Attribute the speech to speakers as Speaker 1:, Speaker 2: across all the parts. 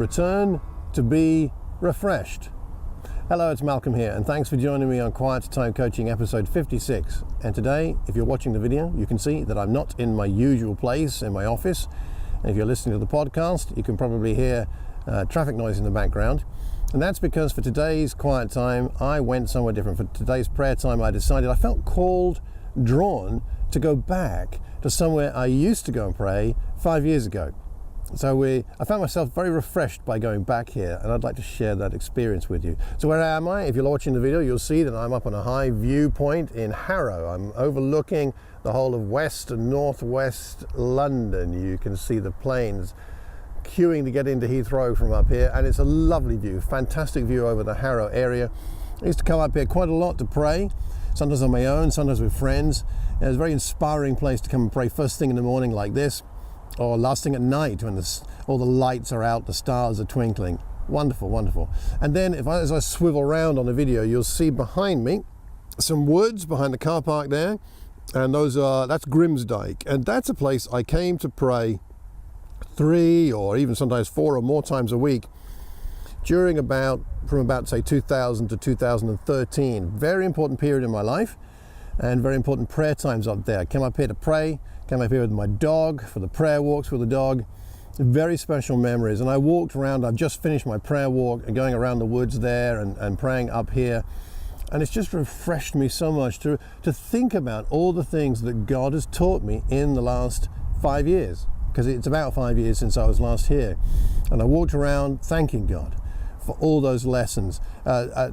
Speaker 1: return to be refreshed. Hello, it's Malcolm here, and thanks for joining me on Quiet Time Coaching episode 56. And today, if you're watching the video, you can see that I'm not in my usual place in my office. And if you're listening to the podcast, you can probably hear traffic noise in the background. And that's because for today's quiet time, I went somewhere different. For today's prayer time, I decided I felt called, drawn to go back to somewhere I used to go and pray 5 years ago. So I found myself very refreshed by going back here, and I'd like to share that experience with you. So where am I? If you're watching the video, you'll see that I'm up on a high viewpoint in Harrow. I'm overlooking the whole of west and northwest London. You can see the planes queuing to get into Heathrow from up here, and it's a lovely view, fantastic view over the Harrow area. I used to come up here quite a lot to pray, sometimes on my own, sometimes with friends. And it's a very inspiring place to come and pray first thing in the morning like this, or last thing at night when all the lights are out, the stars are twinkling. Wonderful, wonderful. And then as I swivel around on the video, you'll see behind me some woods behind the car park there, and that's Grimsdyke, and that's a place I came to pray 3 or even sometimes 4 or more times a week during from about say 2000 to 2013. Very important period in my life and very important prayer times up there. I came up here to pray, came up here with my dog for the prayer walks with the dog. Very special memories. And I walked around, I've just finished my prayer walk and going around the woods there and praying up here. And it's just refreshed me so much to think about all the things that God has taught me in the last 5 years. Because it's about 5 years since I was last here. And I walked around thanking God for all those lessons.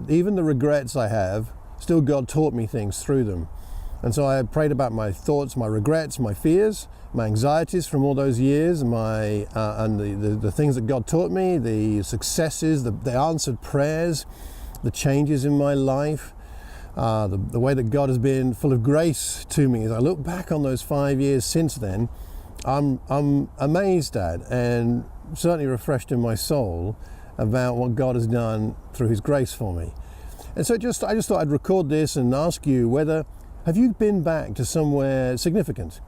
Speaker 1: Even the regrets I have, still God taught me things through them. And so I prayed about my thoughts, my regrets, my fears, my anxieties from all those years, and the things that God taught me, the successes, the answered prayers, the changes in my life, the way that God has been full of grace to me. As I look back on those 5 years since then, I'm amazed at and certainly refreshed in my soul about what God has done through His grace for me. And so I just thought I'd record this and ask you have you been back to somewhere significant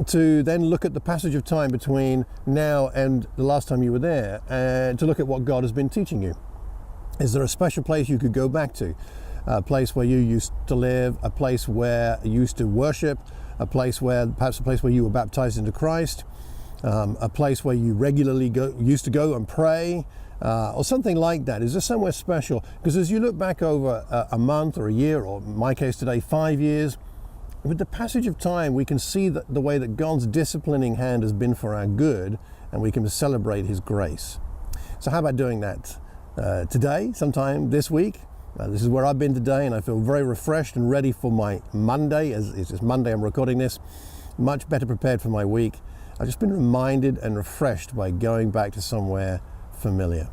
Speaker 1: to then look at the passage of time between now and the last time you were there and to look at what God has been teaching you? Is there a special place you could go back to? A place where you used to live, a place where you used to worship, perhaps a place where you were baptized into Christ, a place where you regularly used to go and pray, or something like that. Is there somewhere special? Because as you look back over a month or a year, or in my case today, 5 years, with the passage of time, we can see the way that God's disciplining hand has been for our good, and we can celebrate His grace. So how about doing that today, sometime this week? This is where I've been today, and I feel very refreshed and ready for my Monday. As it's Monday, I'm recording this, much better prepared for my week. I've just been reminded and refreshed by going back to somewhere familiar.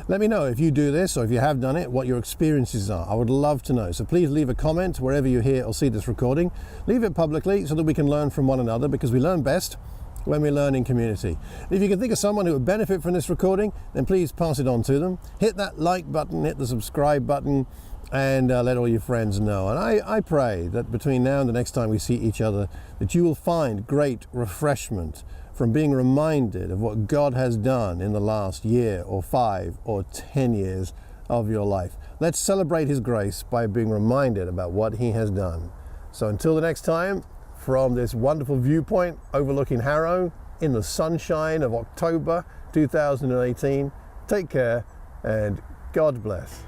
Speaker 1: Let me know if you do this, or if you have done it, what your experiences are. I would love to know. So please leave a comment wherever you hear or see this recording. Leave it publicly so that we can learn from one another, because we learn best when we learn in community. If you can think of someone who would benefit from this recording, then please pass it on to them. Hit that like button, hit the subscribe button, and let all your friends know. And I pray that between now and the next time we see each other, that you will find great refreshment from being reminded of what God has done in the last year or 5 or 10 years of your life. Let's celebrate His grace by being reminded about what He has done. So until the next time, from this wonderful viewpoint overlooking Harrow in the sunshine of October 2018, take care and God bless.